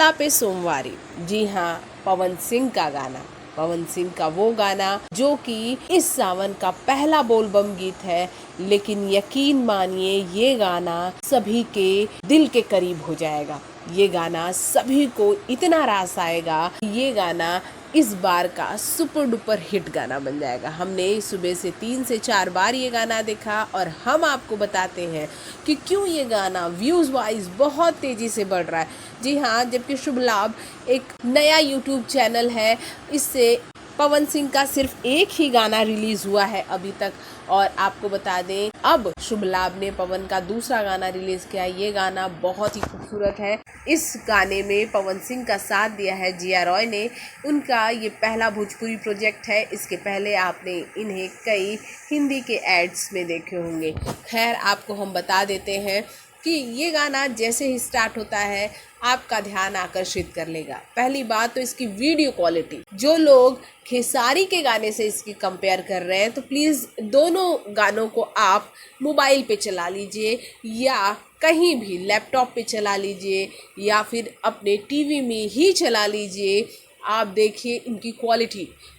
गला पे सोमवारी। जी हाँ, पवन सिंह का गाना, पवन सिंह का वो गाना जो कि इस सावन का पहला बोलबम गीत है। लेकिन यकीन मानिए ये गाना सभी के दिल के करीब हो जाएगा। ये गाना सभी को इतना रास आएगा, ये गाना इस बार का सुपर डुपर हिट गाना बन जाएगा। हमने सुबह से 3 से 4 बार ये गाना देखा और हम आपको बताते हैं कि क्यों ये गाना व्यूज़ वाइज बहुत तेज़ी से बढ़ रहा है। जी हाँ, जबकि शुभ लाभ एक नया यूट्यूब चैनल है, इससे पवन सिंह का सिर्फ एक ही गाना रिलीज हुआ है अभी तक। और आपको बता दें, अब शुभ लाभ ने पवन का दूसरा गाना रिलीज किया। ये गाना बहुत ही खूबसूरत है। इस गाने में पवन सिंह का साथ दिया है जिया रॉय ने। उनका ये पहला भोजपुरी प्रोजेक्ट है। इसके पहले आपने इन्हें कई हिंदी के एड्स में देखे होंगे। खैर, आपको हम बता देते हैं कि ये गाना जैसे ही स्टार्ट होता है आपका ध्यान आकर्षित कर लेगा। पहली बात तो इसकी वीडियो क्वालिटी, जो लोग खेसारी के गाने से इसकी कंपेयर कर रहे हैं तो प्लीज़ दोनों गानों को आप मोबाइल पे चला लीजिए या कहीं भी लैपटॉप पे चला लीजिए या फिर अपने टीवी में ही चला लीजिए। आप देखिए इनकी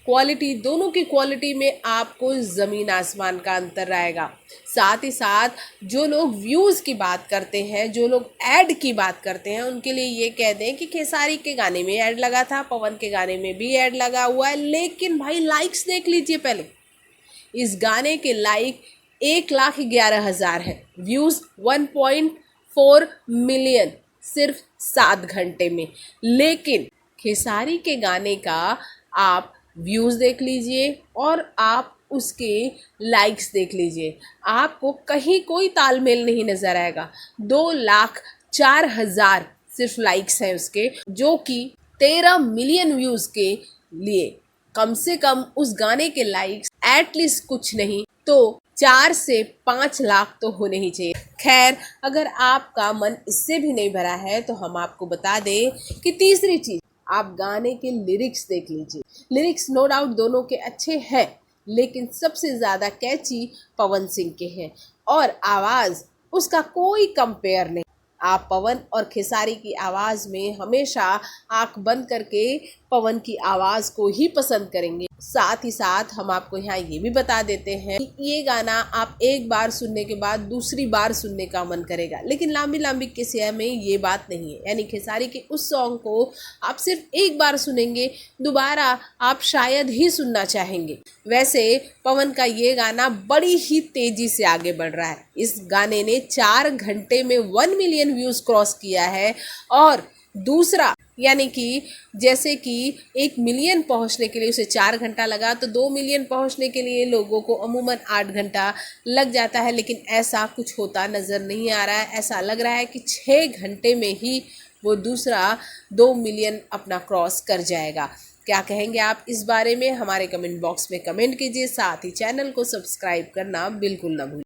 क्वालिटी दोनों की क्वालिटी में आपको ज़मीन आसमान का अंतर रहेगा। साथ ही साथ जो लोग व्यूज़ की बात करते हैं, जो लोग ऐड की बात करते हैं, उनके लिए ये कह दें कि खेसारी के गाने में ऐड लगा था, पवन के गाने में भी ऐड लगा हुआ है। लेकिन भाई लाइक्स देख लीजिए पहले। इस गाने के लाइक 1,11,000 है, व्यूज़ 1.4 मिलियन सिर्फ 7 घंटे में। लेकिन खेसारी के गाने का आप व्यूज़ देख लीजिए और आप उसके लाइक्स देख लीजिए, आपको कहीं कोई तालमेल नहीं नज़र आएगा। 2,04,000 सिर्फ लाइक्स हैं उसके, जो कि 13 मिलियन व्यूज़ के लिए कम से कम उस गाने के लाइक्स एटलीस्ट कुछ नहीं तो 4 से 5 लाख तो होने ही चाहिए। खैर, अगर आपका मन इससे भी नहीं भरा है तो हम आपको बता दें कि तीसरी चीज़, आप गाने के लिरिक्स देख लीजिए। लिरिक्स नो डाउट दोनों के अच्छे हैं, लेकिन सबसे ज़्यादा कैची पवन सिंह के हैं और आवाज़ उसका कोई कंपेयर नहीं। आप पवन और खेसारी की आवाज़ में हमेशा आंख बंद करके पवन की आवाज़ को ही पसंद करेंगे। साथ ही साथ हम आपको यहाँ ये भी बता देते हैं कि ये गाना आप एक बार सुनने के बाद दूसरी बार सुनने का मन करेगा। लेकिन लांबी लांबी किस्से में ये बात नहीं है, यानी खेसारी के उस सॉन्ग को आप सिर्फ एक बार सुनेंगे, दोबारा आप शायद ही सुनना चाहेंगे। वैसे पवन का ये गाना बड़ी ही तेज़ी से आगे बढ़ रहा है। इस गाने ने 4 घंटे में 1 मिलियन व्यूज़ क्रॉस किया है और दूसरा, यानी कि जैसे कि 1 मिलियन पहुंचने के लिए उसे 4 घंटा लगा, तो 2 मिलियन पहुंचने के लिए लोगों को अमूमन 8 घंटा लग जाता है। लेकिन ऐसा कुछ होता नज़र नहीं आ रहा है। ऐसा लग रहा है कि 6 घंटे में ही वो दूसरा 2 मिलियन अपना क्रॉस कर जाएगा। क्या कहेंगे आप इस बारे में? हमारे कमेंट बॉक्स में कमेंट कीजिए। साथ ही चैनल को सब्सक्राइब करना बिल्कुल ना भूलिए।